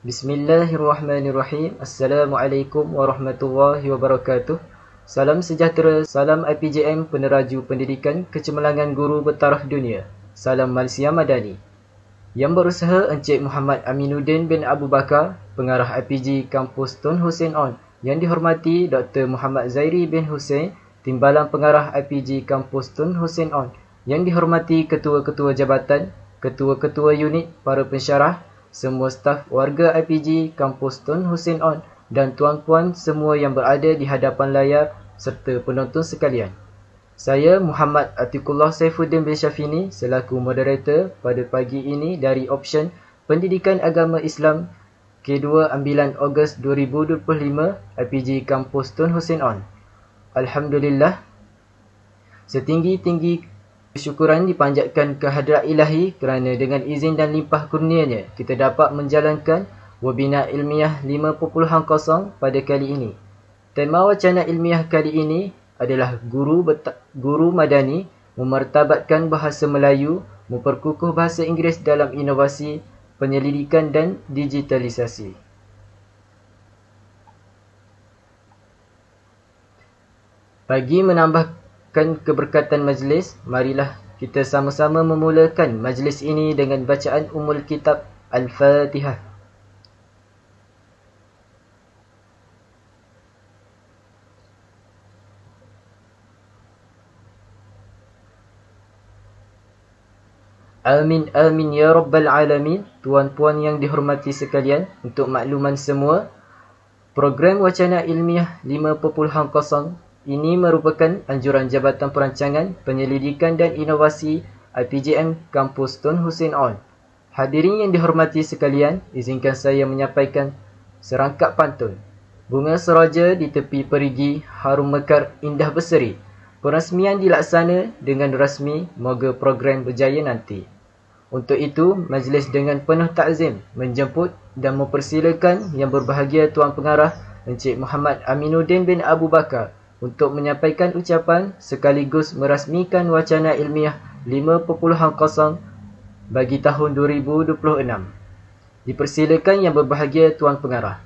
Bismillahirrahmanirrahim. Assalamualaikum warahmatullahi wabarakatuh. Salam sejahtera, salam IPJM Peneraju Pendidikan Kecemerlangan Guru Bertaraf Dunia. Salam Malaysia Madani. Yang berusaha Encik Muhammad Aminuddin bin Abu Bakar, Pengarah IPG Kampus Tun Hussein On. Yang dihormati Dr. Muhammad Zairi bin Hussein, Timbalan Pengarah IPG Kampus Tun Hussein On. Yang dihormati Ketua-Ketua Jabatan, Ketua-Ketua Unit, para pensyarah, semua staf warga IPG Kampus Tun Hussein On dan tuan-puan semua yang berada di hadapan layar serta penonton sekalian. Saya Muhammad Atiqullah Saifuddin bin Syafini selaku moderator pada pagi ini dari Option Pendidikan Agama Islam K2 Ambilan Ogos 2025 IPG Kampus Tun Hussein On. Alhamdulillah, setinggi-tinggi syukuran dipanjatkan ke hadrat ilahi kerana dengan izin dan limpah kurnianya kita dapat menjalankan webinar ilmiah 5.0 pada kali ini. Tema wacana ilmiah kali ini adalah Guru Madani memartabatkan bahasa Melayu, memperkukuh bahasa Inggeris dalam inovasi, penyelidikan dan digitalisasi. Bagi menambah keberkatan majlis, marilah kita sama-sama memulakan majlis ini dengan bacaan Ummul Kitab Al-Fatihah. Amin amin ya rabbal alamin. Tuan-puan yang dihormati sekalian, untuk makluman semua, program wacana ilmiah 5.0 ini merupakan anjuran Jabatan Perancangan, Penyelidikan dan Inovasi IPJM Kampus Tun Hussein On. Hadirin yang dihormati sekalian, izinkan saya menyampaikan serangkap pantun. Bunga seroja di tepi perigi, harum mekar indah berseri. Perasmian dilaksana dengan rasmi, moga program berjaya nanti. Untuk itu, majlis dengan penuh takzim menjemput dan mempersilakan yang berbahagia Tuan Pengarah Encik Muhammad Aminuddin bin Abu Bakar untuk menyampaikan ucapan sekaligus merasmikan wacana ilmiah 5.0 bagi tahun 2026. Dipersilakan yang berbahagia Tuan Pengarah.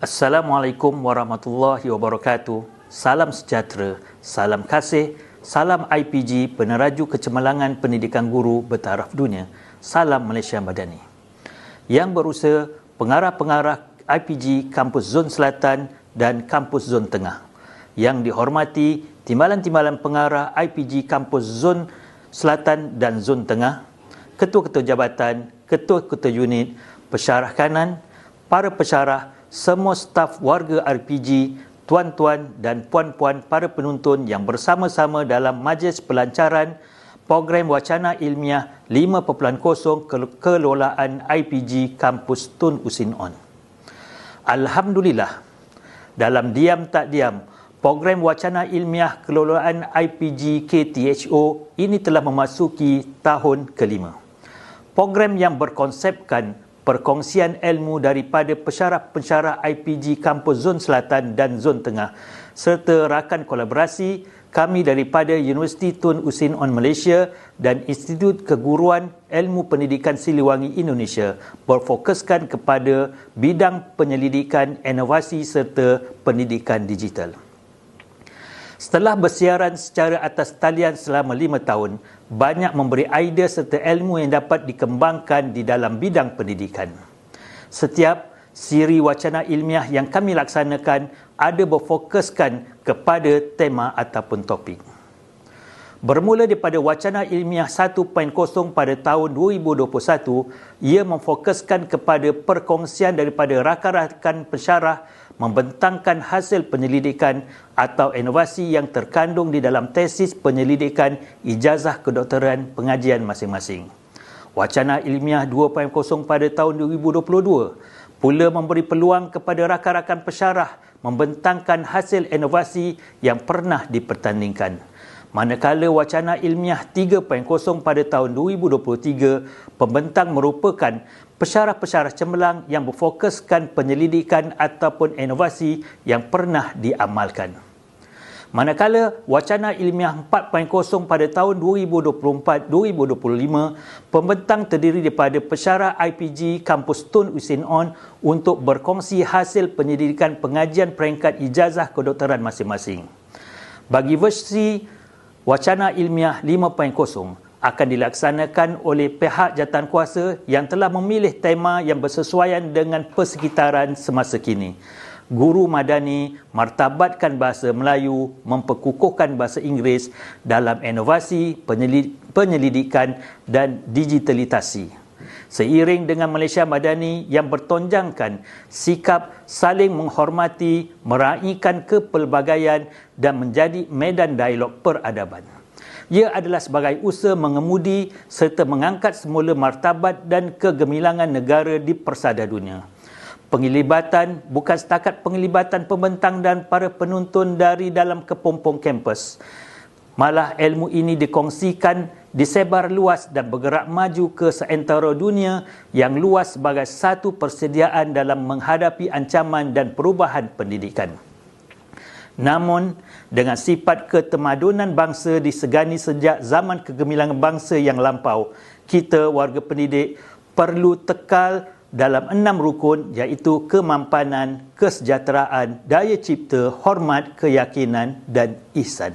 Assalamualaikum warahmatullahi wabarakatuh. Salam sejahtera, salam kasih, salam IPG Peneraju Kecemerlangan Pendidikan Guru Bertaraf Dunia. Salam Malaysia Madani. Yang berusaha pengarah-pengarah IPG Kampus Zon Selatan dan Kampus Zon Tengah. Yang dihormati Timbalan-Timbalan Pengarah IPG Kampus Zon Selatan dan Zon Tengah, Ketua-Ketua Jabatan, Ketua-Ketua Unit, Pensyarah Kanan, para pensyarah, semua staf warga IPG, tuan-tuan dan puan-puan para penonton yang bersama-sama dalam majlis pelancaran program wacana ilmiah 5.0 kelolaan IPG Kampus Tun Hussein On. Alhamdulillah, dalam diam tak diam, program wacana ilmiah kelolaan IPG KTHO ini telah memasuki tahun kelima. Program yang berkonsepkan perkongsian ilmu daripada pensyarah-pensyarah IPG Kampus Zon Selatan dan Zon Tengah serta rakan kolaborasi kami daripada Universiti Tun Hussein On Malaysia dan Institut Keguruan Ilmu Pendidikan Siliwangi Indonesia berfokuskan kepada bidang penyelidikan, inovasi serta pendidikan digital. Setelah bersiaran secara atas talian selama 5 tahun, banyak memberi idea serta ilmu yang dapat dikembangkan di dalam bidang pendidikan. Setiap siri wacana ilmiah yang kami laksanakan ada berfokuskan kepada tema ataupun topik. Bermula daripada wacana ilmiah 1.0 pada tahun 2021, ia memfokuskan kepada perkongsian daripada rakan-rakan pensyarah membentangkan hasil penyelidikan atau inovasi yang terkandung di dalam tesis penyelidikan ijazah kedoktoran pengajian masing-masing. Wacana ilmiah 2.0 pada tahun 2022 pula memberi peluang kepada rakan-rakan pensyarah membentangkan hasil inovasi yang pernah dipertandingkan. Manakala wacana ilmiah 3.0 pada tahun 2023, pembentang merupakan pensyarah-pensyarah cemerlang yang berfokuskan penyelidikan ataupun inovasi yang pernah diamalkan. Manakala wacana ilmiah 4.0 pada tahun 2024-2025, pembentang terdiri daripada pesyarah IPG Kampus Tun Usain On untuk berkongsi hasil penyelidikan pengajian peringkat ijazah kedoktoran masing-masing. Bagi versi wacana ilmiah 5.0, akan dilaksanakan oleh pihak jawatankuasa yang telah memilih tema yang bersesuaian dengan persekitaran semasa kini. Guru Madani martabatkan bahasa Melayu, memperkukuhkan bahasa Inggeris dalam inovasi, penyelidikan dan digitalisasi. Seiring dengan Malaysia Madani yang bertonjangkan sikap saling menghormati, meraihkan kepelbagaian dan menjadi medan dialog peradaban. Ia adalah sebagai usaha mengemudi serta mengangkat semula martabat dan kegemilangan negara di persada dunia. Penglibatan bukan setakat penglibatan pembentang dan para penuntun dari dalam kepompong kampus. Malah ilmu ini dikongsikan, disebar luas dan bergerak maju ke seantero dunia yang luas sebagai satu persediaan dalam menghadapi ancaman dan perubahan pendidikan. Namun, dengan sifat ketemadunan bangsa disegani sejak zaman kegemilangan bangsa yang lampau, kita warga pendidik perlu tekal dalam 6 rukun, iaitu kemampanan, kesejahteraan, daya cipta, hormat, keyakinan dan ihsan.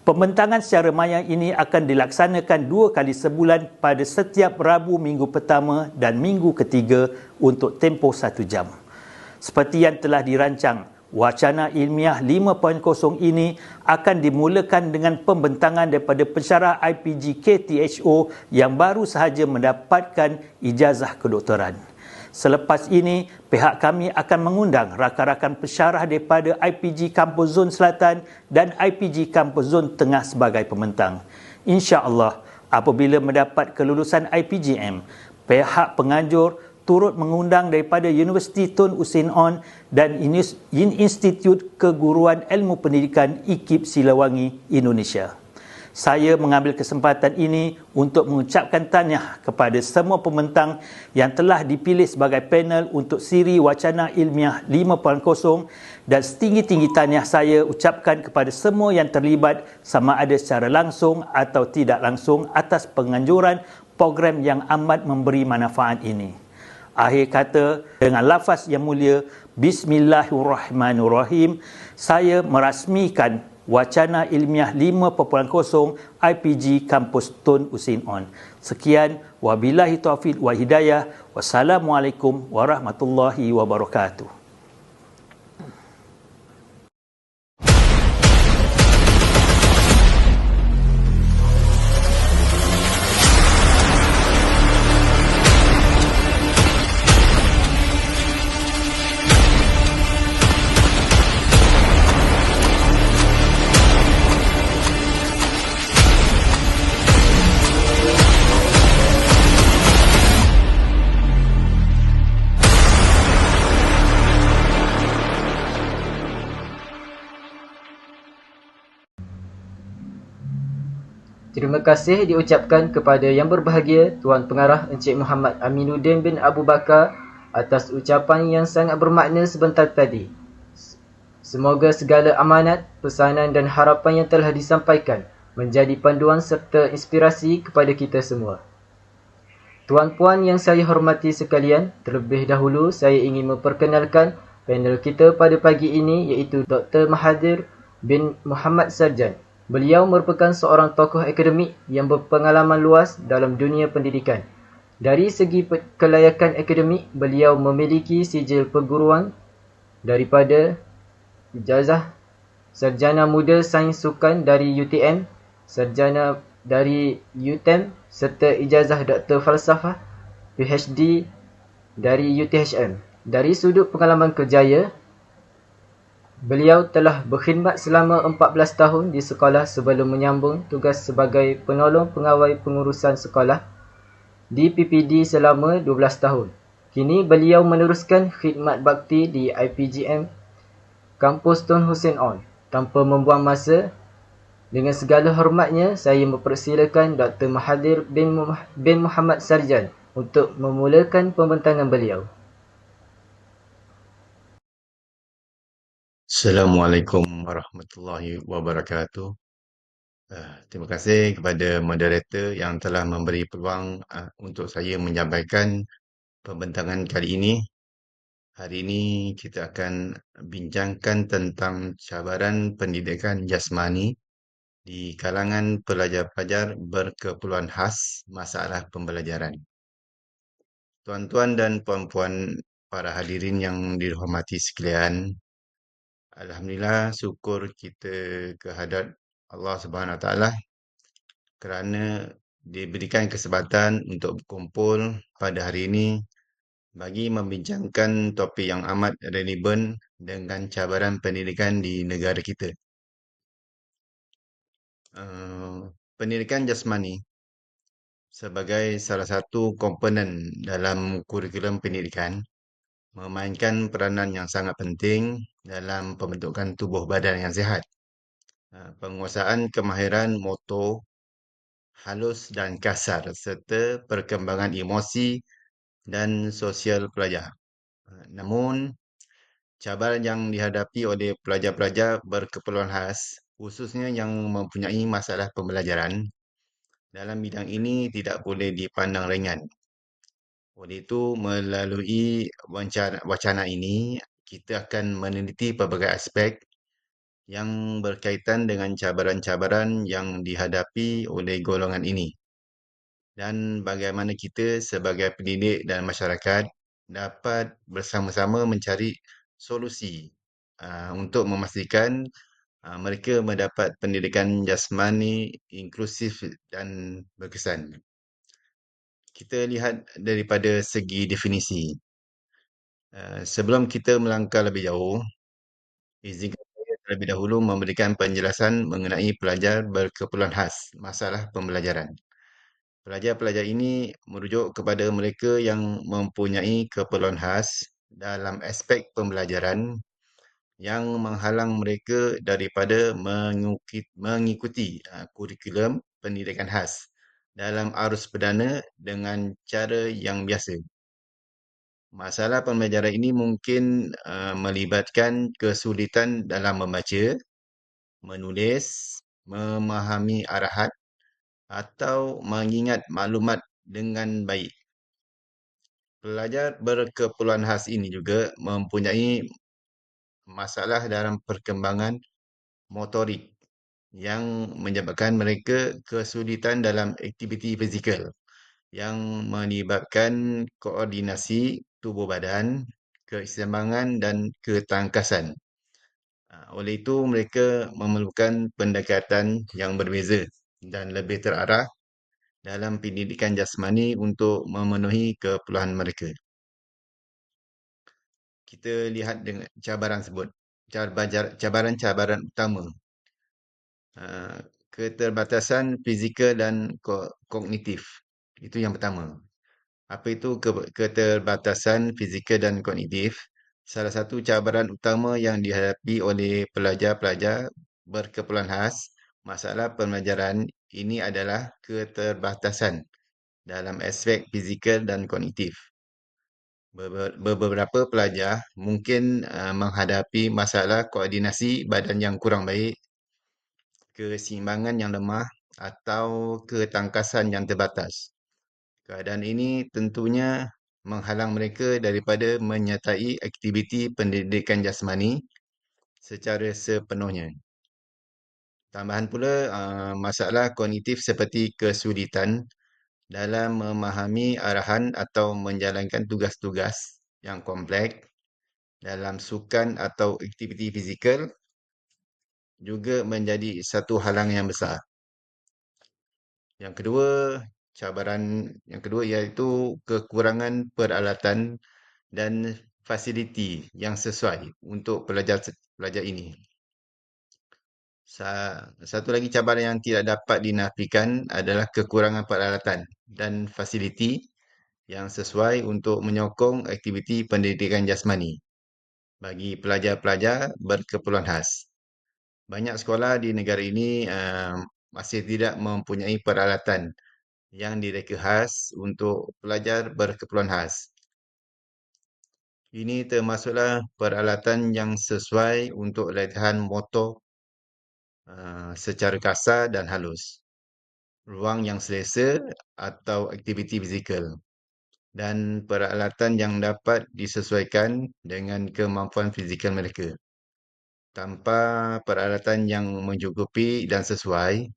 Pembentangan secara maya ini akan dilaksanakan 2 kali sebulan pada setiap Rabu minggu pertama dan minggu ketiga untuk tempoh 1 jam. Seperti yang telah dirancang, wacana ilmiah 5.0 ini akan dimulakan dengan pembentangan daripada pensyarah IPG KTHO yang baru sahaja mendapatkan ijazah kedoktoran. Selepas ini, pihak kami akan mengundang rakan-rakan pensyarah daripada IPG Kampus Zon Selatan dan IPG Kampus Zon Tengah sebagai pembentang. InsyaAllah, apabila mendapat kelulusan IPGM, pihak penganjur turut mengundang daripada Universiti Tun Usain On dan Institut Keguruan Ilmu Pendidikan IKIP Silawangi, Indonesia. Saya mengambil kesempatan ini untuk mengucapkan tahniah kepada semua pembentang yang telah dipilih sebagai panel untuk siri wacana ilmiah 5.0 dan setinggi-tinggi tahniah saya ucapkan kepada semua yang terlibat sama ada secara langsung atau tidak langsung atas penganjuran program yang amat memberi manfaat ini. Akhir kata, dengan lafaz yang mulia, Bismillahirrahmanirrahim, saya merasmikan wacana ilmiah 5.0 IPG Kampus Tun Usain On. Sekian, wabillahi taufiq wa hidayah. Wassalamualaikum warahmatullahi wabarakatuh. Terima kasih diucapkan kepada Yang Berbahagia Tuan Pengarah Encik Muhammad Aminuddin bin Abu Bakar atas ucapan yang sangat bermakna sebentar tadi. Semoga segala amanat, pesanan dan harapan yang telah disampaikan menjadi panduan serta inspirasi kepada kita semua. Tuan-puan yang saya hormati sekalian, terlebih dahulu saya ingin memperkenalkan panel kita pada pagi ini iaitu Dr. Mahathir bin Muhammad Sarjan. Beliau merupakan seorang tokoh akademik yang berpengalaman luas dalam dunia pendidikan. Dari segi kelayakan akademik, beliau memiliki sijil perguruan daripada ijazah Sarjana Muda Sains Sukan dari UTM, Sarjana dari UTM serta ijazah Doktor Falsafah PhD dari UTHM. Dari sudut pengalaman kerjaya, beliau telah berkhidmat selama 14 tahun di sekolah sebelum menyambung tugas sebagai penolong pengawal pengurusan sekolah di PPD selama 12 tahun. Kini beliau meneruskan khidmat bakti di IPGM Kampus Tun Usain On. Tanpa membuang masa, dengan segala hormatnya, saya mempersilakan Dr. Mahathir bin Muhammad Sarjan untuk memulakan pembentangan beliau. Assalamualaikum warahmatullahi wabarakatuh. Terima kasih kepada moderator yang telah memberi peluang untuk saya menyampaikan pembincangan kali ini. Hari ini kita akan bincangkan tentang cabaran pendidikan jasmani di kalangan pelajar-pelajar berkeperluan khas masalah pembelajaran. Tuan-tuan dan puan-puan para hadirin yang dihormati sekalian, Alhamdulillah, syukur kita kehadrat Allah Subhanahu Wa Taala kerana diberikan kesempatan untuk berkumpul pada hari ini bagi membincangkan topik yang amat relevan dengan cabaran pendidikan di negara kita. Pendidikan jasmani sebagai salah satu komponen dalam kurikulum pendidikan memainkan peranan yang sangat penting dalam pembentukan tubuh badan yang sihat. Penguasaan kemahiran motor halus dan kasar serta perkembangan emosi dan sosial pelajar. Namun, cabaran yang dihadapi oleh pelajar-pelajar berkeperluan khas, khususnya yang mempunyai masalah pembelajaran, dalam bidang ini tidak boleh dipandang ringan. Oleh itu, melalui wacana ini, kita akan meneliti pelbagai aspek yang berkaitan dengan cabaran-cabaran yang dihadapi oleh golongan ini dan bagaimana kita sebagai pendidik dan masyarakat dapat bersama-sama mencari solusi untuk memastikan mereka mendapat pendidikan jasmani inklusif dan berkesan. Kita lihat daripada segi definisi. Sebelum kita melangkah lebih jauh, izinkan saya terlebih dahulu memberikan penjelasan mengenai pelajar berkeperluan khas masalah pembelajaran. Pelajar-pelajar ini merujuk kepada mereka yang mempunyai keperluan khas dalam aspek pembelajaran yang menghalang mereka daripada mengikuti kurikulum pendidikan khas dalam arus perdana dengan cara yang biasa. Masalah pembelajaran ini mungkin melibatkan kesulitan dalam membaca, menulis, memahami arahan atau mengingat maklumat dengan baik. Pelajar berkeperluan khas ini juga mempunyai masalah dalam perkembangan motorik yang menyebabkan mereka kesulitan dalam aktiviti fizikal yang melibatkan koordinasi tubuh badan, keseimbangan dan ketangkasan. Oleh itu, mereka memerlukan pendekatan yang berbeza dan lebih terarah dalam pendidikan jasmani untuk memenuhi keperluan mereka. Kita lihat dengan cabaran tersebut. Cabaran-cabaran utama. Keterbatasan fizikal dan kognitif. Itu yang pertama. Apa itu keterbatasan fizikal dan kognitif? Salah satu cabaran utama yang dihadapi oleh pelajar-pelajar berkeperluan khas masalah pembelajaran ini adalah keterbatasan dalam aspek fizikal dan kognitif. Beberapa pelajar mungkin menghadapi masalah koordinasi badan yang kurang baik, keseimbangan yang lemah atau ketangkasan yang terbatas. Keadaan ini tentunya menghalang mereka daripada menyertai aktiviti pendidikan jasmani secara sepenuhnya. Tambahan pula, masalah kognitif seperti kesulitan dalam memahami arahan atau menjalankan tugas-tugas yang kompleks dalam sukan atau aktiviti fizikal juga menjadi satu halang yang besar. Cabaran yang kedua iaitu kekurangan peralatan dan fasiliti yang sesuai untuk pelajar ini. Satu lagi cabaran yang tidak dapat dinafikan adalah kekurangan peralatan dan fasiliti yang sesuai untuk menyokong aktiviti pendidikan jasmani bagi pelajar-pelajar berkeperluan khas. Banyak sekolah di negara ini masih tidak mempunyai peralatan yang direka khas untuk pelajar berkeperluan khas. Ini termasuklah peralatan yang sesuai untuk latihan motor secara kasar dan halus, ruang yang selesa atau aktiviti fizikal, dan peralatan yang dapat disesuaikan dengan kemampuan fizikal mereka. Tanpa peralatan yang mencukupi dan sesuai,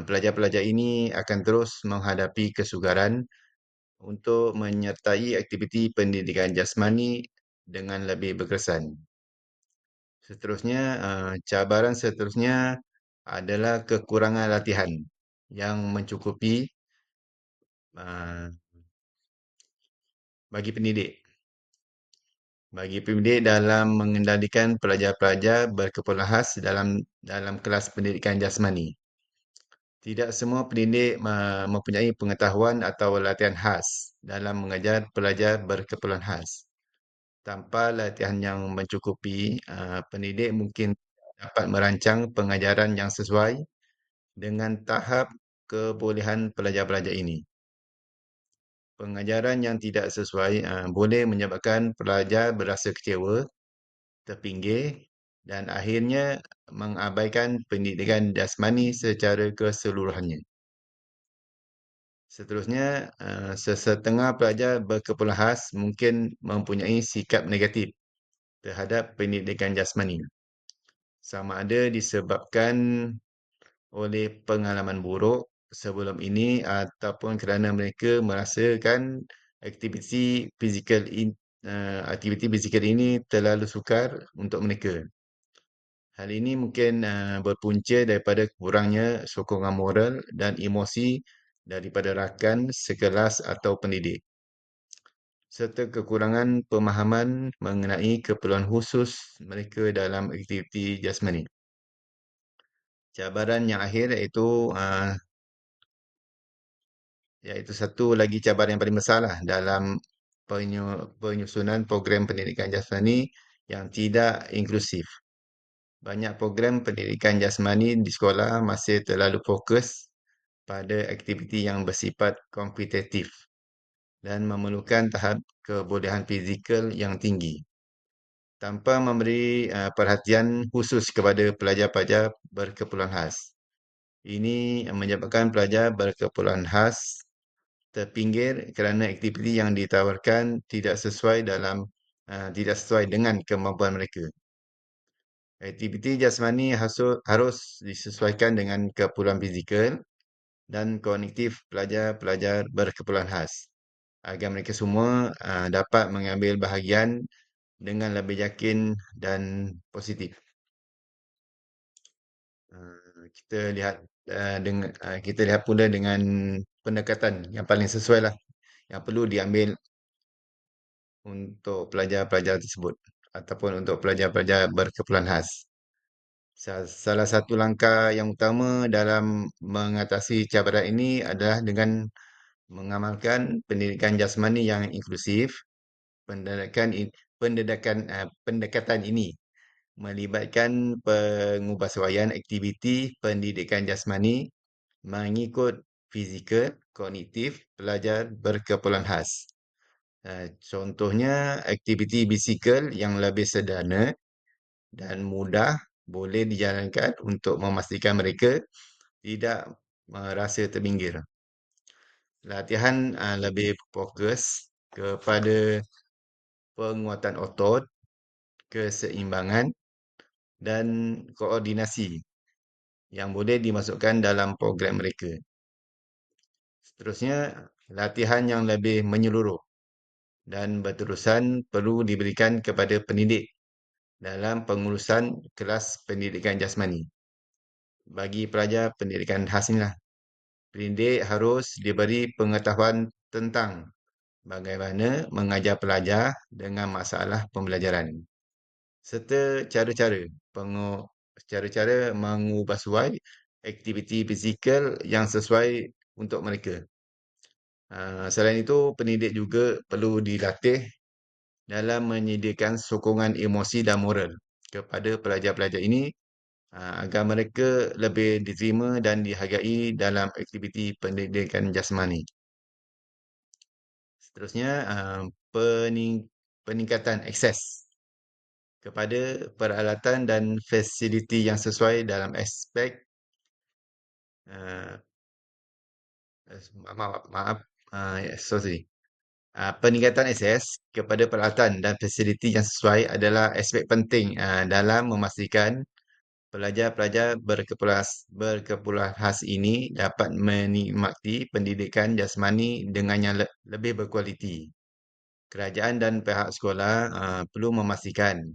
pelajar-pelajar ini akan terus menghadapi kesukaran untuk menyertai aktiviti pendidikan jasmani dengan lebih berkesan. Seterusnya, cabaran seterusnya adalah kekurangan latihan yang mencukupi uh, bagi pendidik. Bagi pendidik dalam mengendalikan pelajar-pelajar berkeperluan khas dalam kelas pendidikan jasmani. Tidak semua pendidik mempunyai pengetahuan atau latihan khas dalam mengajar pelajar berkeperluan khas. Tanpa latihan yang mencukupi, pendidik mungkin dapat merancang pengajaran yang sesuai dengan tahap kebolehan pelajar-pelajar ini. Pengajaran yang tidak sesuai boleh menyebabkan pelajar berasa kecewa, terpinggir dan akhirnya mengabaikan pendidikan jasmani secara keseluruhannya. Seterusnya, sesetengah pelajar berkeperluan khas mungkin mempunyai sikap negatif terhadap pendidikan jasmani. Sama ada disebabkan oleh pengalaman buruk sebelum ini ataupun kerana mereka merasakan aktiviti fizikal ini terlalu sukar untuk mereka. Hal ini mungkin berpunca daripada kurangnya sokongan moral dan emosi daripada rakan sekelas atau pendidik, serta kekurangan pemahaman mengenai keperluan khusus mereka dalam aktiviti jasmani. Cabaran yang akhir iaitu satu lagi cabaran yang paling besar lah dalam penyusunan program pendidikan jasmani yang tidak inklusif. Banyak program pendidikan jasmani di sekolah masih terlalu fokus pada aktiviti yang bersifat kompetitif dan memerlukan tahap kebolehan fizikal yang tinggi, tanpa memberi perhatian khusus kepada pelajar-pelajar berkeperluan khas. Ini menyebabkan pelajar berkeperluan khas terpinggir kerana aktiviti yang ditawarkan tidak sesuai dengan kemampuan mereka. Aktiviti jasmani harus disesuaikan dengan keperluan fizikal dan kognitif pelajar-pelajar berkeperluan khas agar mereka semua dapat mengambil bahagian dengan lebih yakin dan positif. Kita lihat pula dengan pendekatan yang paling sesuai lah yang perlu diambil untuk pelajar-pelajar tersebut ataupun untuk pelajar-pelajar berkeperluan khas. Salah satu langkah yang utama dalam mengatasi cabaran ini adalah dengan mengamalkan pendidikan jasmani yang inklusif. Pendekatan ini melibatkan pengubahsuaian aktiviti pendidikan jasmani mengikut fizikal, kognitif pelajar berkeperluan khas. Contohnya, aktiviti bisikal yang lebih sederhana dan mudah boleh dijalankan untuk memastikan mereka tidak merasa terpinggir. Latihan lebih fokus kepada penguatan otot, keseimbangan dan koordinasi yang boleh dimasukkan dalam program mereka. Seterusnya, latihan yang lebih menyeluruh dan berterusan perlu diberikan kepada pendidik dalam pengurusan kelas pendidikan jasmani. Bagi pelajar pendidikan khas inilah, pendidik harus diberi pengetahuan tentang bagaimana mengajar pelajar dengan masalah pembelajaran, serta cara-cara mengubahsuai aktiviti fizikal yang sesuai untuk mereka. Selain itu, pendidik juga perlu dilatih dalam menyediakan sokongan emosi dan moral kepada pelajar-pelajar ini agar mereka lebih diterima dan dihargai dalam aktiviti pendidikan jasmani. Seterusnya, peningkatan akses kepada peralatan dan fasiliti yang sesuai dalam aspek uh, maaf, sorry. Peningkatan akses kepada peralatan dan fasiliti yang sesuai adalah aspek penting dalam memastikan pelajar-pelajar berkeperluan khas ini dapat menikmati pendidikan jasmani dengan yang lebih berkualiti. Kerajaan dan pihak sekolah perlu memastikan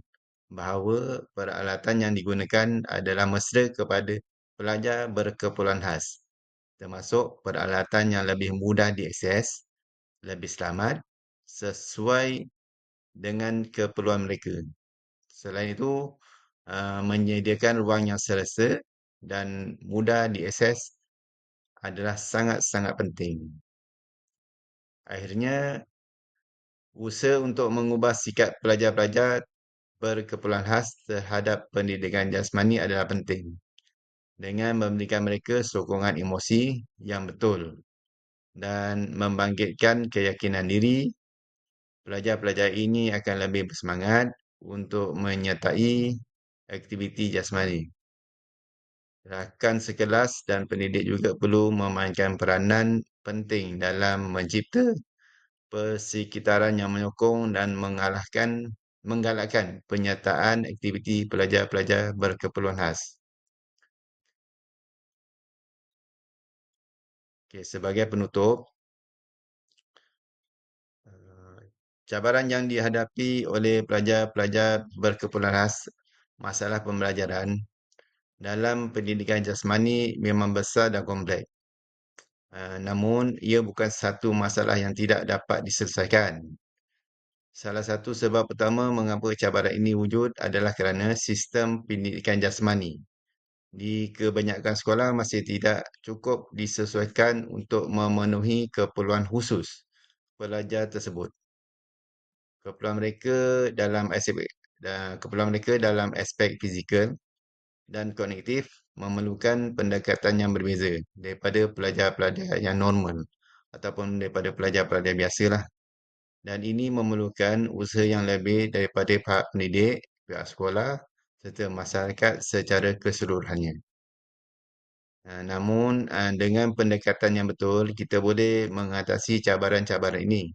bahawa peralatan yang digunakan adalah mesra kepada pelajar berkeperluan khas, termasuk peralatan yang lebih mudah diakses, lebih selamat, sesuai dengan keperluan mereka. Selain itu, menyediakan ruang yang selesa dan mudah diakses adalah sangat-sangat penting. Akhirnya, usaha untuk mengubah sikap pelajar-pelajar berkeperluan khas terhadap pendidikan jasmani adalah penting dengan memberikan mereka sokongan emosi yang betul dan membangkitkan keyakinan diri. Pelajar-pelajar ini akan lebih bersemangat untuk menyertai aktiviti jasmani. Rakan sekelas dan pendidik juga perlu memainkan peranan penting dalam mencipta persekitaran yang menyokong dan menggalakkan penyertaan aktiviti pelajar-pelajar berkeperluan khas. Okey, sebagai penutup, cabaran yang dihadapi oleh pelajar-pelajar berkeperluan khas masalah pembelajaran dalam pendidikan jasmani memang besar dan kompleks. Namun, ia bukan satu masalah yang tidak dapat diselesaikan. Salah satu sebab utama mengapa cabaran ini wujud adalah kerana sistem pendidikan jasmani di kebanyakan sekolah masih tidak cukup disesuaikan untuk memenuhi keperluan khusus pelajar tersebut. Keperluan mereka dalam aspek fizikal dan kognitif memerlukan pendekatan yang berbeza daripada pelajar-pelajar yang normal ataupun daripada pelajar-pelajar biasalah. Dan ini memerlukan usaha yang lebih daripada pihak pendidik, pihak sekolah serta masyarakat secara keseluruhannya. Namun, dengan pendekatan yang betul, kita boleh mengatasi cabaran-cabaran ini.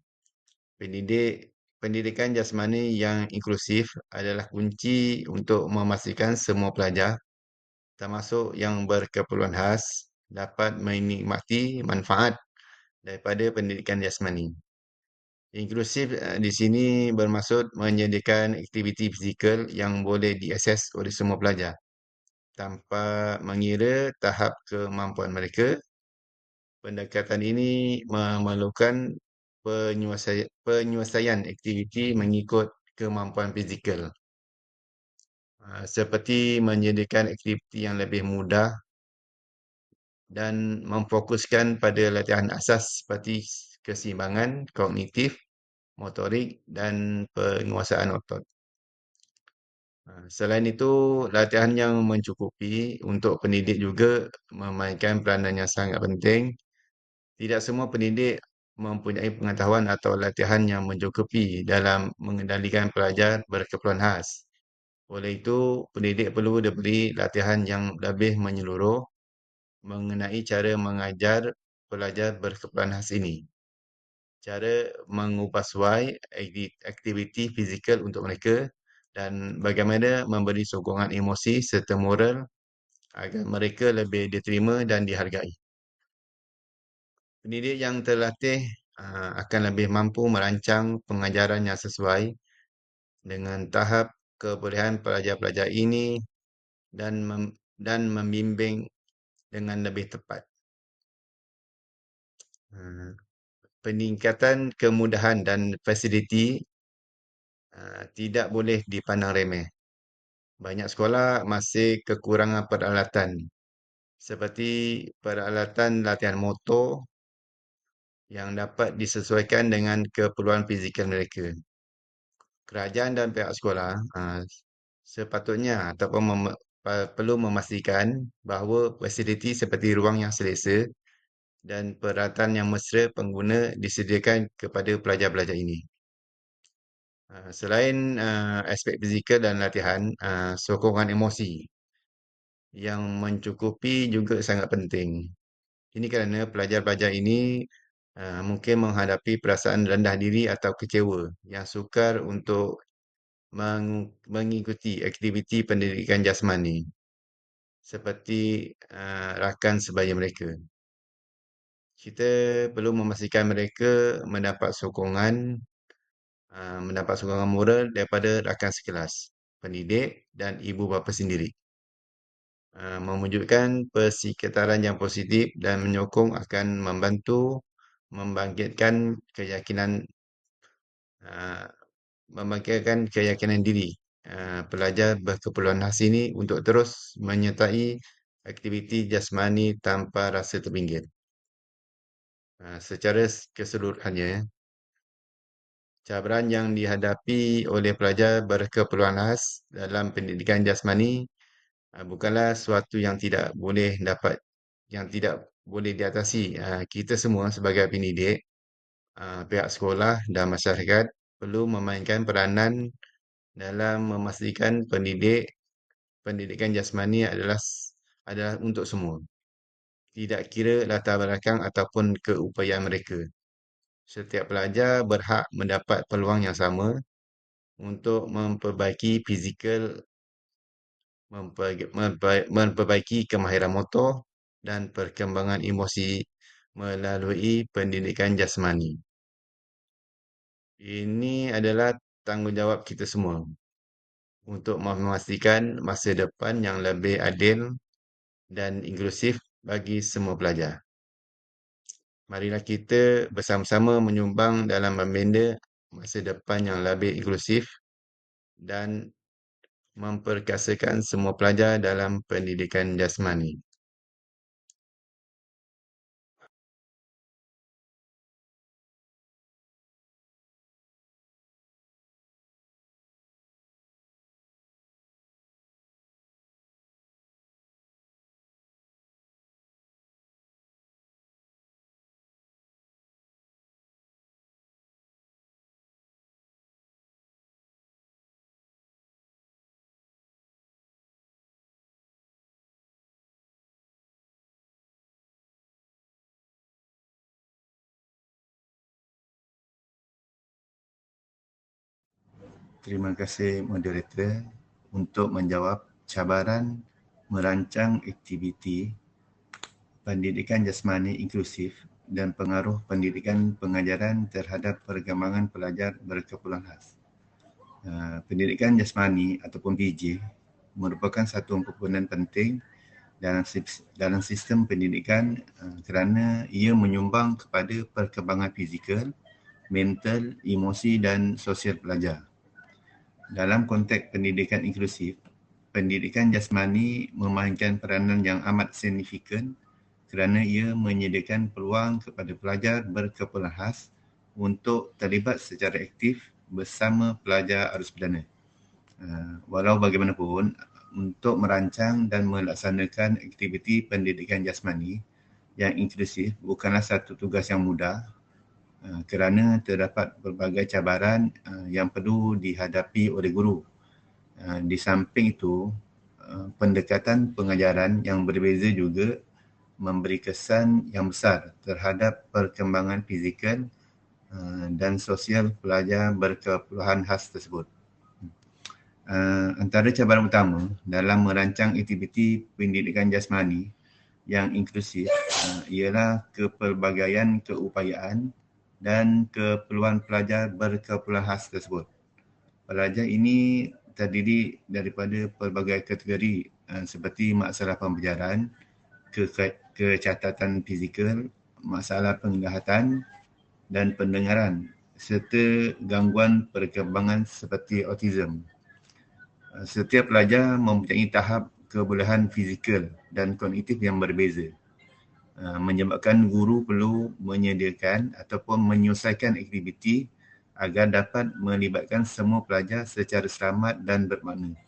Pendidikan jasmani yang inklusif adalah kunci untuk memastikan semua pelajar, termasuk yang berkeperluan khas, dapat menikmati manfaat daripada pendidikan jasmani. Inklusif di sini bermaksud menyediakan aktiviti fizikal yang boleh diakses oleh semua pelajar tanpa mengira tahap kemampuan mereka. Pendekatan ini memerlukan penyelesaian aktiviti mengikut kemampuan fizikal, seperti menyediakan aktiviti yang lebih mudah dan memfokuskan pada latihan asas seperti keseimbangan kognitif, motorik dan penguasaan otot. Selain itu, latihan yang mencukupi untuk pendidik juga memainkan peranan yang sangat penting. Tidak semua pendidik mempunyai pengetahuan atau latihan yang mencukupi dalam mengendalikan pelajar berkeperluan khas. Oleh itu, pendidik perlu diberi latihan yang lebih menyeluruh mengenai cara mengajar pelajar berkeperluan khas ini. Cara mengubah suai aktiviti fizikal untuk mereka dan bagaimana memberi sokongan emosi serta moral agar mereka lebih diterima dan dihargai. Pendidik yang terlatih akan lebih mampu merancang pengajaran yang sesuai dengan tahap kebolehan pelajar-pelajar ini dan membimbing dengan lebih tepat. Peningkatan kemudahan dan fasiliti tidak boleh dipandang remeh. Banyak sekolah masih kekurangan peralatan seperti peralatan latihan motor yang dapat disesuaikan dengan keperluan fizikal mereka. Kerajaan dan pihak sekolah sepatutnya ataupun perlu memastikan bahawa fasiliti seperti ruang yang selesa dan peralatan yang mesra pengguna disediakan kepada pelajar-pelajar ini. Selain aspek fizikal dan latihan, sokongan emosi yang mencukupi juga sangat penting. Ini kerana pelajar-pelajar ini mungkin menghadapi perasaan rendah diri atau kecewa yang sukar untuk mengikuti aktiviti pendidikan jasmani seperti rakan sebaya mereka. Kita perlu memastikan mereka mendapat sokongan moral daripada rakan sekelas, pendidik dan ibu bapa sendiri. Mewujudkan persekitaran yang positif dan menyokong akan membantu membangkitkan keyakinan uh, diri pelajar berkeperluan khas ini untuk terus menyertai aktiviti jasmani tanpa rasa terpinggir. Secara keseluruhannya, cabaran yang dihadapi oleh pelajar berkeperluan khas dalam pendidikan jasmani bukanlah suatu yang tidak boleh diatasi. Kita semua sebagai pendidik, pihak sekolah dan masyarakat perlu memainkan peranan dalam memastikan pendidikan jasmani adalah untuk semua. Tidak kira latar belakang ataupun keupayaan mereka. Setiap pelajar berhak mendapat peluang yang sama untuk memperbaiki fizikal, memperbaiki kemahiran motor dan perkembangan emosi melalui pendidikan jasmani. Ini adalah tanggungjawab kita semua untuk memastikan masa depan yang lebih adil dan inklusif bagi semua pelajar. Marilah kita bersama-sama menyumbang dalam membina masa depan yang lebih inklusif dan memperkasakan semua pelajar dalam pendidikan jasmani. Terima kasih moderator untuk menjawab cabaran merancang aktiviti pendidikan jasmani inklusif dan pengaruh pendidikan pengajaran terhadap perkembangan pelajar berkeperluan khas. Pendidikan jasmani ataupun PJ merupakan satu komponen penting dalam sistem pendidikan kerana ia menyumbang kepada perkembangan fizikal, mental, emosi dan sosial pelajar. Dalam konteks pendidikan inklusif, pendidikan jasmani memainkan peranan yang amat signifikan kerana ia menyediakan peluang kepada pelajar berkeperluan khas untuk terlibat secara aktif bersama pelajar arus perdana. Walau bagaimanapun, untuk merancang dan melaksanakan aktiviti pendidikan jasmani yang inklusif bukanlah satu tugas yang mudah kerana terdapat pelbagai cabaran yang perlu dihadapi oleh guru. Di samping itu, pendekatan pengajaran yang berbeza juga memberi kesan yang besar terhadap perkembangan fizikal dan sosial pelajar berkeperluan khas tersebut. Antara cabaran utama dalam merancang aktiviti pendidikan jasmani yang inklusif ialah kepelbagaian keupayaan dan keperluan pelajar berkeperluan khas tersebut. Pelajar ini terdiri daripada pelbagai kategori seperti masalah pembelajaran, kecacatan fizikal, masalah penglihatan dan pendengaran serta gangguan perkembangan seperti autism. Setiap pelajar mempunyai tahap kebolehan fizikal dan kognitif yang berbeza, menyebabkan guru perlu menyediakan ataupun menyelesaikan aktiviti agar dapat melibatkan semua pelajar secara selamat dan bermakna.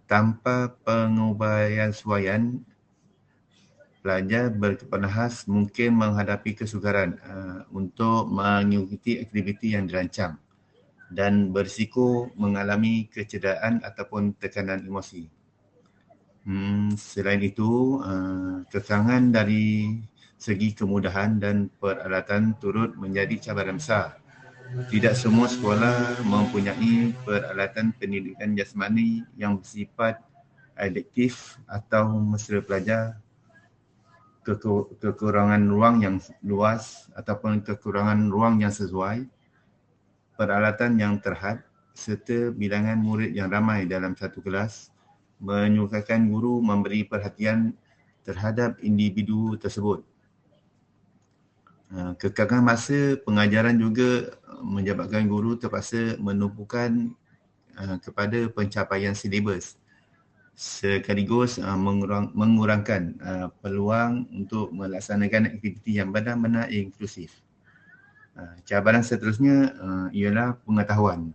Tanpa pengubahsuaian, pelajar berkeperluan khas mungkin menghadapi kesukaran untuk mengikuti aktiviti yang dirancang. dan berisiko mengalami kecederaan ataupun tekanan emosi. Selain itu, kekurangan dari segi kemudahan dan peralatan turut menjadi cabaran besar. Tidak semua sekolah mempunyai peralatan pendidikan jasmani yang bersifat adaptif atau mesra pelajar, kekurangan ruang yang luas ataupun kekurangan ruang yang sesuai, peralatan yang terhad serta bilangan murid yang ramai dalam satu kelas menyukarkan guru memberi perhatian terhadap individu tersebut. Kekangan masa pengajaran juga menyebabkan guru terpaksa menumpukan kepada pencapaian silibus sekaligus mengurangkan peluang untuk melaksanakan aktiviti yang benar-benar inklusif. Cabaran seterusnya ialah pengetahuan,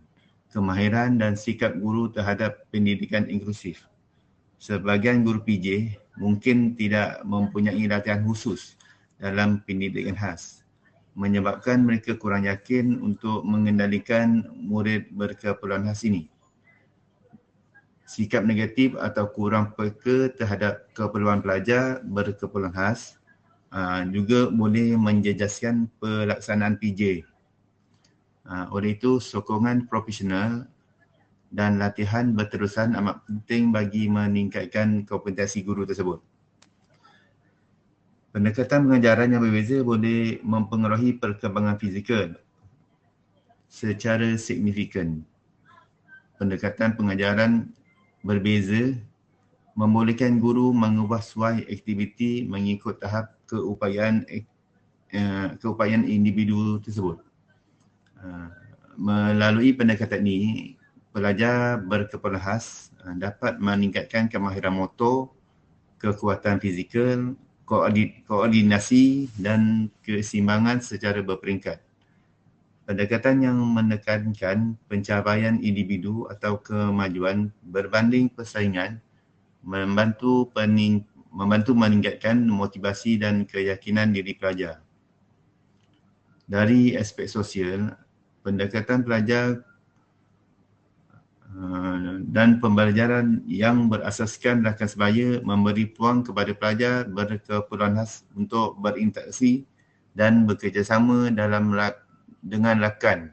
kemahiran dan sikap guru terhadap pendidikan inklusif. Sebahagian guru PJ mungkin tidak mempunyai latihan khusus dalam pendidikan khas, menyebabkan mereka kurang yakin untuk mengendalikan murid berkeperluan khas ini. Sikap negatif atau kurang peka terhadap keperluan pelajar berkeperluan khas juga boleh menjejaskan pelaksanaan PJ. Oleh itu, sokongan profesional dan latihan berterusan amat penting bagi meningkatkan kompetensi guru tersebut. Pendekatan pengajaran yang berbeza boleh mempengaruhi perkembangan fizikal secara signifikan. Pendekatan pengajaran berbeza membolehkan guru mengubah suai aktiviti mengikut tahap keupayaan individu tersebut. Melalui pendekatan ini, pelajar berkeperluan khas dapat meningkatkan kemahiran motor, kekuatan fizikal, koordinasi dan keseimbangan secara berperingkat. Pendekatan yang menekankan pencapaian individu atau kemajuan berbanding persaingan membantu meningkatkan motivasi dan keyakinan diri pelajar. Dari aspek sosial, pendekatan pelajar dan pembelajaran yang berasaskan rakan sebaya memberi peluang kepada pelajar berkeperluan khas untuk berinteraksi dan bekerjasama dengan rakan.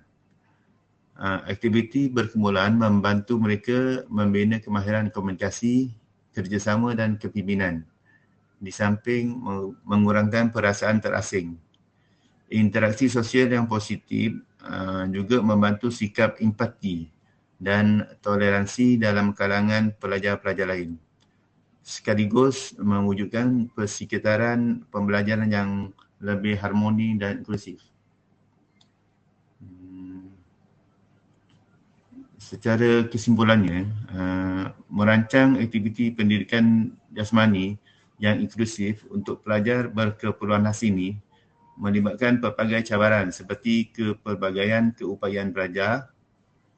Aktiviti berkumpulan membantu mereka membina kemahiran komunikasi, kerjasama dan kepimpinan, di samping mengurangkan perasaan terasing. Interaksi sosial yang positif juga membantu sikap empati dan toleransi dalam kalangan pelajar-pelajar lain, sekaligus mewujudkan persekitaran pembelajaran yang lebih harmoni dan inklusif. Secara kesimpulannya, merancang aktiviti pendidikan jasmani yang inklusif untuk pelajar berkeperluan khas ini melibatkan pelbagai cabaran seperti kepelbagaian keupayaan pelajar,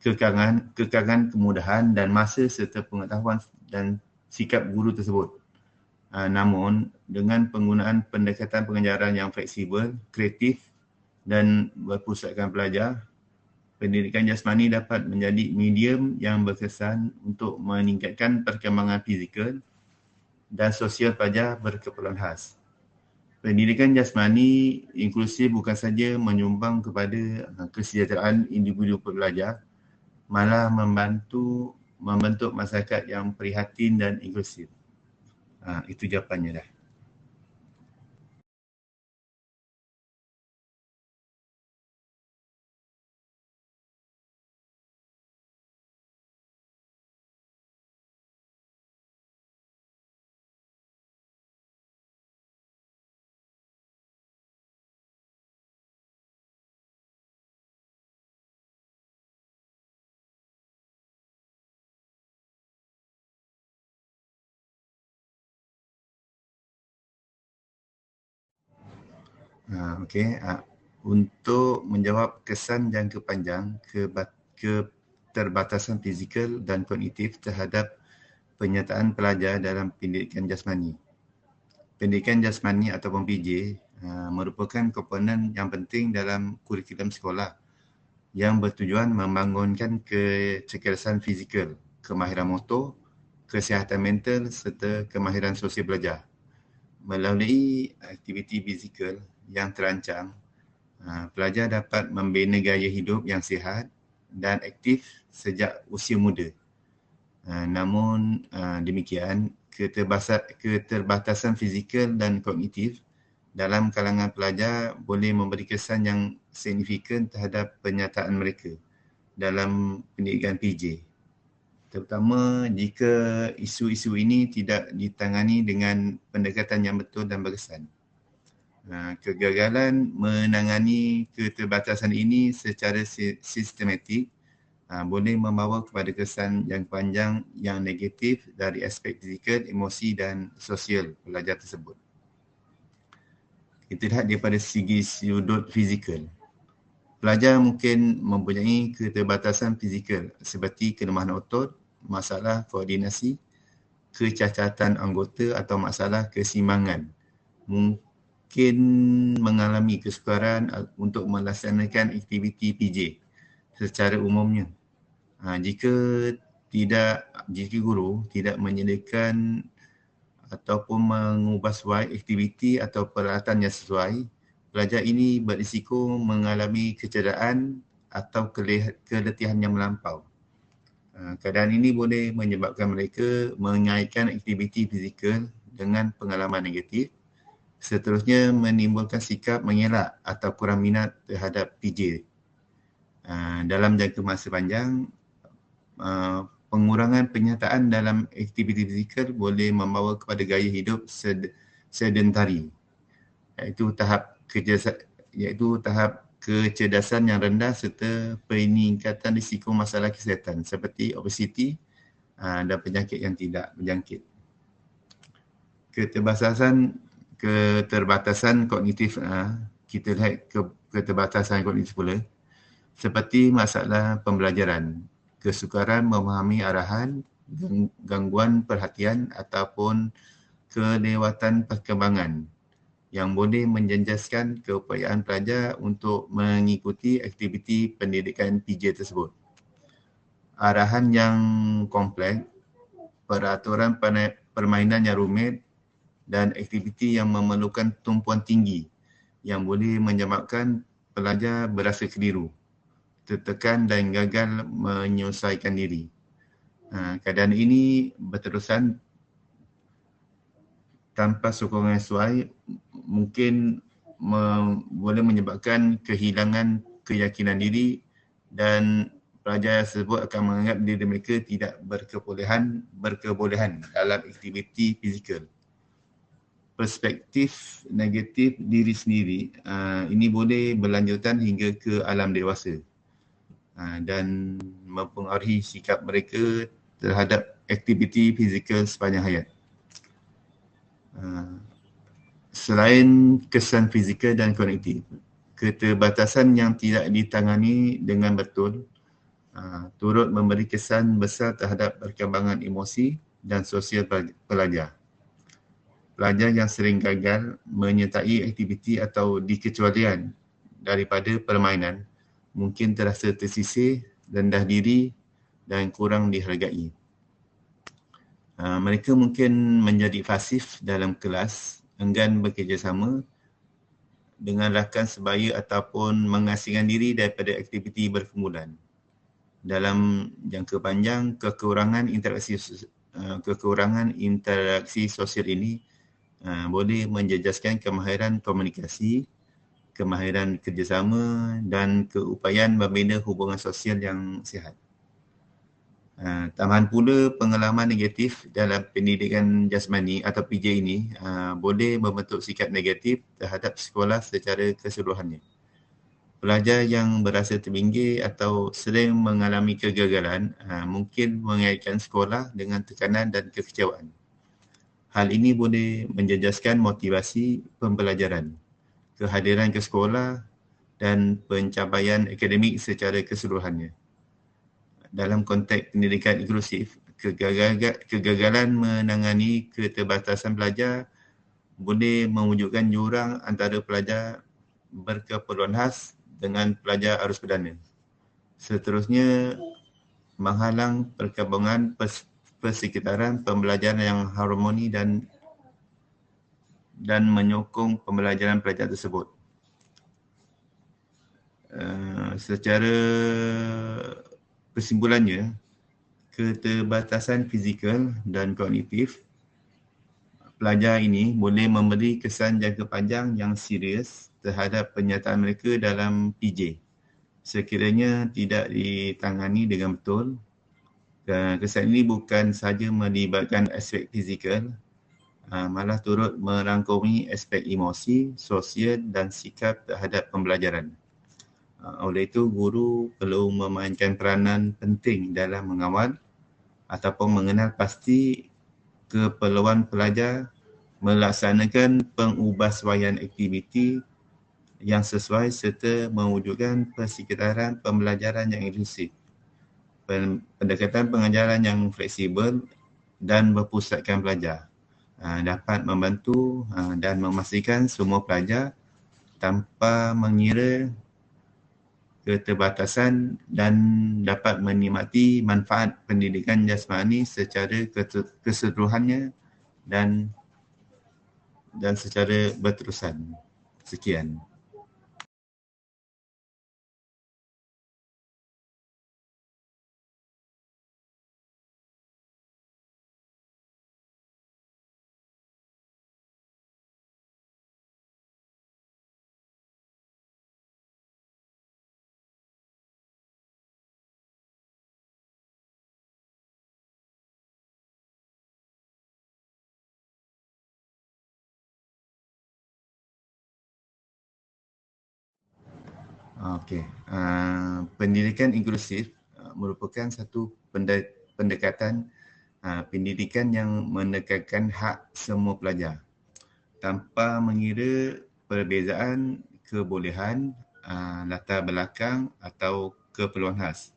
kekangan kemudahan dan masa serta pengetahuan dan sikap guru tersebut. Namun, dengan penggunaan pendekatan pengajaran yang fleksibel, kreatif dan berpusatkan pelajar, pendidikan jasmani dapat menjadi medium yang berkesan untuk meningkatkan perkembangan fizikal dan sosial pelajar berkeperluan khas. Pendidikan jasmani inklusif bukan saja menyumbang kepada kesejahteraan individu pelajar, malah membentuk masyarakat yang prihatin dan inklusif. Itu jawapannya dah. Okey, untuk menjawab kesan jangka panjang keterbatasan fizikal dan kognitif terhadap penyertaan pelajar dalam pendidikan jasmani. Pendidikan jasmani ataupun PJ merupakan komponen yang penting dalam kurikulum sekolah yang bertujuan membangunkan kecerdasan fizikal, kemahiran motor, kesihatan mental serta kemahiran sosial belajar. Melalui aktiviti fizikal yang terancang, pelajar dapat membina gaya hidup yang sihat dan aktif sejak usia muda. Namun demikian, keterbatasan fizikal dan kognitif dalam kalangan pelajar boleh memberi kesan yang signifikan terhadap penyataan mereka dalam pendidikan PJ. Terutama jika isu-isu ini tidak ditangani dengan pendekatan yang betul dan berkesan. Kegagalan menangani keterbatasan ini secara sistematik boleh membawa kepada kesan yang panjang yang negatif dari aspek fizikal, emosi dan sosial pelajar tersebut. Kita lihat daripada sudut fizikal. Pelajar mungkin mempunyai keterbatasan fizikal seperti kelemahan otot, masalah koordinasi, kecacatan anggota atau masalah keseimbangan. Mungkin mengalami kesukaran untuk melaksanakan aktiviti PJ secara umumnya. Jika guru tidak menyediakan ataupun mengubah sesuai aktiviti atau peralatan yang sesuai, pelajar ini berisiko mengalami kecederaan atau keletihan yang melampau. Keadaan ini boleh menyebabkan mereka mengaitkan aktiviti fizikal dengan pengalaman negatif, seterusnya menimbulkan sikap mengelak atau kurang minat terhadap PJ. Dalam jangka masa panjang, pengurangan penyataan dalam aktiviti fizikal boleh membawa kepada gaya hidup sedentari, iaitu tahap kecerdasan yang rendah serta peningkatan risiko masalah kesihatan seperti obesiti dan penyakit yang tidak berjangkit. Keterbatasan kognitif, kita lihat keterbatasan kognitif pula, seperti masalah pembelajaran, kesukaran memahami arahan, gangguan perhatian ataupun kelewatan perkembangan yang boleh menjejaskan keupayaan pelajar untuk mengikuti aktiviti pendidikan PJ tersebut. Arahan yang kompleks, peraturan permainan yang rumit dan aktiviti yang memerlukan tumpuan tinggi yang boleh menyebabkan pelajar berasa keliru, tertekan dan gagal menyelesaikan diri. Keadaan ini berterusan tanpa sokongan sesuai mungkin boleh menyebabkan kehilangan keyakinan diri dan pelajar tersebut akan menganggap diri mereka tidak berkebolehan dalam aktiviti fizikal. Perspektif negatif diri sendiri ini boleh berlanjutan hingga ke alam dewasa dan mempengaruhi sikap mereka terhadap aktiviti fizikal sepanjang hayat. Selain kesan fizikal dan kognitif, keterbatasan yang tidak ditangani dengan betul turut memberi kesan besar terhadap perkembangan emosi dan sosial pelajar. Pelajar yang sering gagal menyertai aktiviti atau dikecualian daripada permainan mungkin terasa tersisih, rendah diri dan kurang dihargai. Mereka mungkin menjadi pasif dalam kelas, enggan bekerjasama dengan rakan sebaya ataupun mengasingkan diri daripada aktiviti berkumpulan. Dalam jangka panjang, kekurangan interaksi sosial ini boleh menjejaskan kemahiran komunikasi, kemahiran kerjasama dan keupayaan membina hubungan sosial yang sihat. Tambahan pula, pengalaman negatif dalam pendidikan jasmani atau PJ ini boleh membentuk sikap negatif terhadap sekolah secara keseluruhannya. Pelajar yang berasa terbinggir atau sering mengalami kegagalan mungkin mengaitkan sekolah dengan tekanan dan kekecewaan. Hal ini boleh menjejaskan motivasi pembelajaran, kehadiran ke sekolah dan pencapaian akademik secara keseluruhannya. Dalam konteks pendidikan inklusif, kegagalan menangani keterbatasan pelajar boleh mewujudkan jurang antara pelajar berkeperluan khas dengan pelajar arus perdana. Seterusnya, menghalang perkembangan persekitaran pembelajaran yang harmoni dan menyokong pembelajaran pelajar tersebut. Secara kesimpulannya, keterbatasan fizikal dan kognitif pelajar ini boleh memberi kesan jangka panjang yang serius terhadap penyertaan mereka dalam PJ. Sekiranya tidak ditangani dengan betul, kesan ini bukan sahaja melibatkan aspek fizikal, malah turut merangkumi aspek emosi, sosial dan sikap terhadap pembelajaran. Oleh itu, guru perlu memainkan peranan penting dalam mengawal ataupun mengenal pasti keperluan pelajar melaksanakan pengubahsuaian aktiviti yang sesuai serta mewujudkan persekitaran pembelajaran yang inklusif, pendekatan pengajaran yang fleksibel dan berpusatkan pelajar dapat membantu dan memastikan semua pelajar tanpa mengira keterbatasan dan dapat menikmati manfaat pendidikan jasmani secara keseluruhannya dan secara berterusan. Sekian. Okey. Pendidikan inklusif merupakan satu pendekatan pendidikan yang menekankan hak semua pelajar tanpa mengira perbezaan kebolehan, latar belakang atau keperluan khas.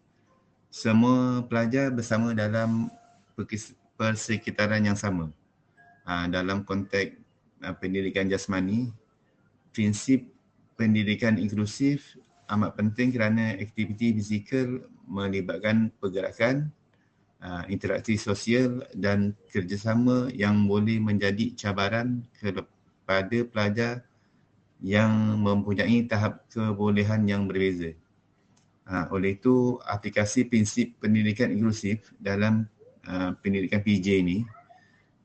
Semua pelajar bersama dalam persekitaran yang sama. Dalam konteks pendidikan jasmani, prinsip pendidikan inklusif amat penting kerana aktiviti fizikal melibatkan pergerakan, interaksi sosial dan kerjasama yang boleh menjadi cabaran kepada pelajar yang mempunyai tahap kebolehan yang berbeza. Oleh itu, aplikasi prinsip pendidikan inklusif dalam pendidikan PJ ini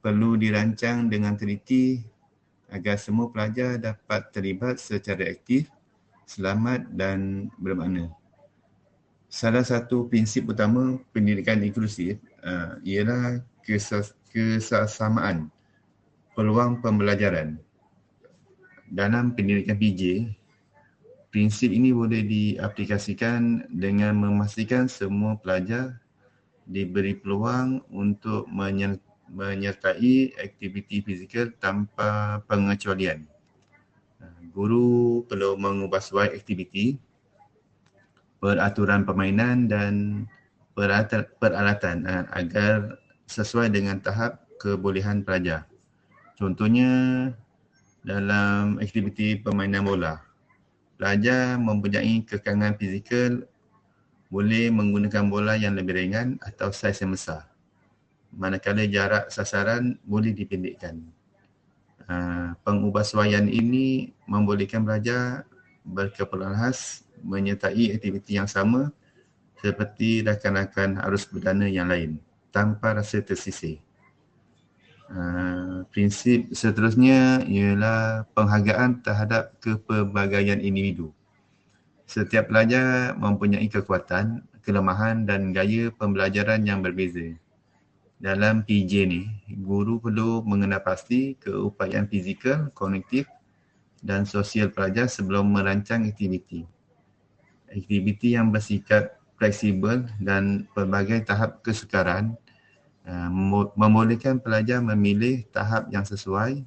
perlu dirancang dengan teliti agar semua pelajar dapat terlibat secara aktif, selamat dan bermakna. Salah satu prinsip utama pendidikan inklusif ialah kesesamaan peluang pembelajaran. Dalam pendidikan PJ, prinsip ini boleh diaplikasikan dengan memastikan semua pelajar diberi peluang untuk menyertai aktiviti fizikal tanpa pengecualian. Guru perlu mengubahsuai aktiviti, peraturan permainan dan peralatan agar sesuai dengan tahap kebolehan pelajar. Contohnya, dalam aktiviti permainan bola, pelajar mempunyai kekangan fizikal boleh menggunakan bola yang lebih ringan atau saiz yang besar, manakala jarak sasaran boleh dipendekkan. Pengubahsuaian ini membolehkan pelajar berkeperluan khas menyertai aktiviti yang sama seperti rakan-rakan arus perdana yang lain tanpa rasa tersisih. Prinsip seterusnya ialah penghargaan terhadap kepelbagaian individu. Setiap pelajar mempunyai kekuatan, kelemahan dan gaya pembelajaran yang berbeza. Dalam PJ ni, guru perlu mengenal pasti keupayaan fizikal, kognitif dan sosial pelajar sebelum merancang aktiviti. Aktiviti yang bersifat fleksibel dan pelbagai tahap kesukaran membolehkan pelajar memilih tahap yang sesuai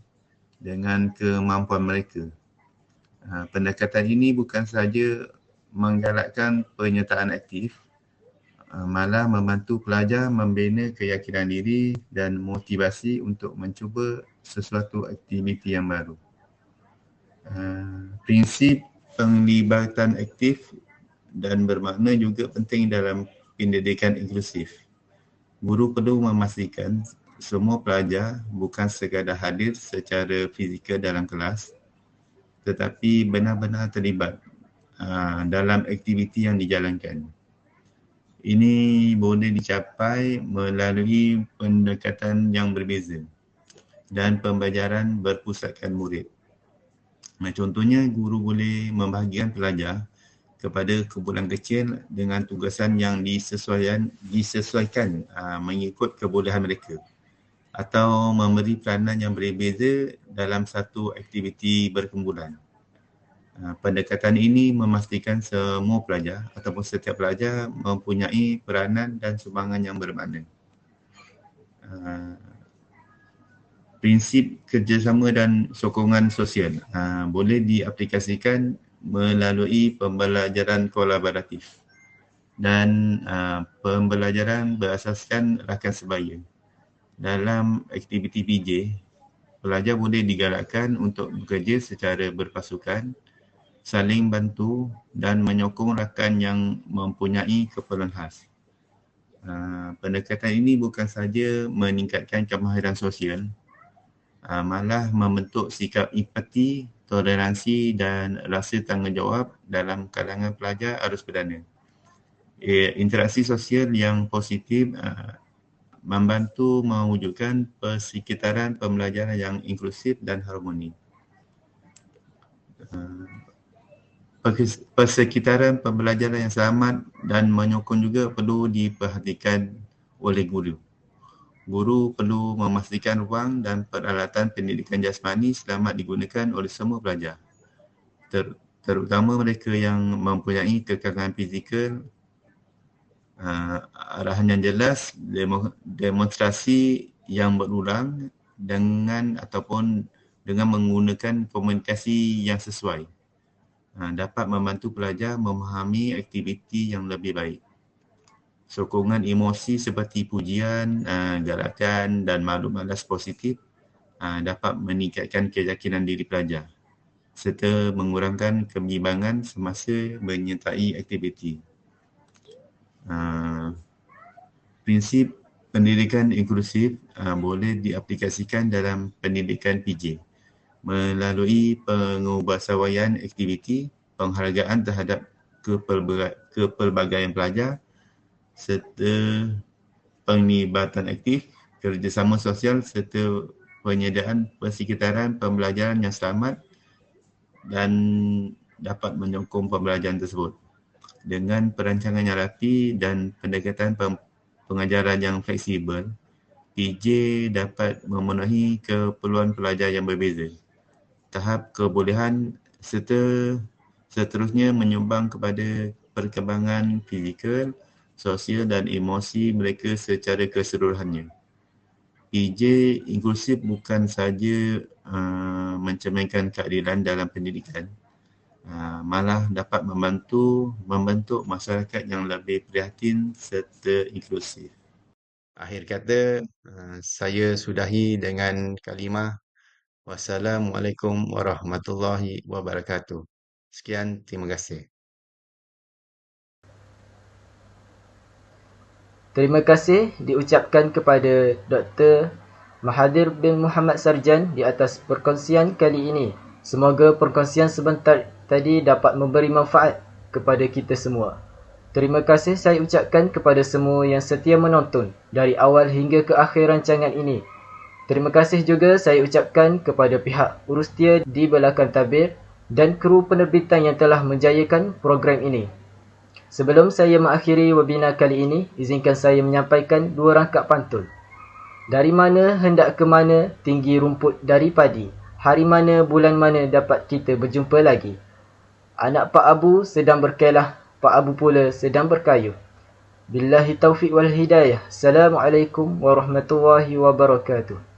dengan kemampuan mereka. Pendekatan ini bukan sahaja menggalakkan penyertaan aktif, malah membantu pelajar membina keyakinan diri dan motivasi untuk mencuba sesuatu aktiviti yang baru. Prinsip penglibatan aktif dan bermakna juga penting dalam pendidikan inklusif. Guru perlu memastikan semua pelajar bukan sekadar hadir secara fizikal dalam kelas, tetapi benar-benar terlibat dalam aktiviti yang dijalankan. Ini boleh dicapai melalui pendekatan yang berbeza dan pembelajaran berpusatkan murid. Contohnya, guru boleh membahagikan pelajar kepada kumpulan kecil dengan tugasan yang disesuaikan mengikut kebolehan mereka, atau memberi peranan yang berbeza dalam satu aktiviti berkumpulan. Pendekatan ini memastikan semua pelajar ataupun setiap pelajar mempunyai peranan dan sumbangan yang bermakna. Prinsip kerjasama dan sokongan sosial boleh diaplikasikan melalui pembelajaran kolaboratif dan pembelajaran berasaskan rakan sebaya. Dalam aktiviti PJ, pelajar boleh digalakkan untuk bekerja secara berpasukan, saling bantu dan menyokong rakan yang mempunyai keperluan khas. Pendekatan ini bukan sahaja meningkatkan kemahiran sosial, malah membentuk sikap empati, toleransi dan rasa tanggungjawab dalam kalangan pelajar arus perdana. Interaksi sosial yang positif membantu mewujudkan persekitaran pembelajaran yang inklusif dan harmoni. Persekitaran pembelajaran yang selamat dan menyokong juga perlu diperhatikan oleh guru. Guru perlu memastikan ruang dan peralatan pendidikan jasmani selamat digunakan oleh semua pelajar, terutama mereka yang mempunyai kekalangan fizikal. Arahan yang jelas, demonstrasi yang berulang dengan menggunakan komunikasi yang sesuai dapat membantu pelajar memahami aktiviti yang lebih baik. Sokongan emosi seperti pujian, galakan dan maklum malas positif dapat meningkatkan keyakinan diri pelajar serta mengurangkan kebimbangan semasa menyertai aktiviti. Prinsip pendidikan inklusif boleh diaplikasikan dalam pendidikan PJ melalui pengubahsawaian aktiviti, penghargaan terhadap kepelbagaian pelajar serta penglibatan aktif, kerjasama sosial serta penyediaan persekitaran pembelajaran yang selamat dan dapat menyokong pembelajaran tersebut. Dengan perancangan yang rapi dan pendekatan pengajaran yang fleksibel, PJ dapat memenuhi keperluan pelajar yang berbeza. Tahap kebolehan serta seterusnya menyumbang kepada perkembangan fizikal, sosial dan emosi mereka secara keseluruhannya. PJ inklusif bukan sahaja mencerminkan keadilan dalam pendidikan, malah dapat membentuk masyarakat yang lebih prihatin serta inklusif. Akhir kata, saya sudahi dengan kalimah wassalamualaikum warahmatullahi wabarakatuh. Sekian, terima kasih. Terima kasih diucapkan kepada Dr. Mahathir bin Muhammad Sarjan di atas perkongsian kali ini. Semoga perkongsian sebentar tadi dapat memberi manfaat kepada kita semua. Terima kasih saya ucapkan kepada semua yang setia menonton dari awal hingga ke akhir rancangan ini. Terima kasih juga saya ucapkan kepada pihak Urustia di Belakang Tabir dan kru penerbitan yang telah menjayakan program ini. Sebelum saya mengakhiri webinar kali ini, izinkan saya menyampaikan dua rangkap pantun. Dari mana hendak ke mana, tinggi rumput dari padi. Hari mana, bulan mana dapat kita berjumpa lagi. Anak Pak Abu sedang berkelah, Pak Abu pula sedang berkayuh. Billahi taufiq wal hidayah. Assalamualaikum warahmatullahi wabarakatuh.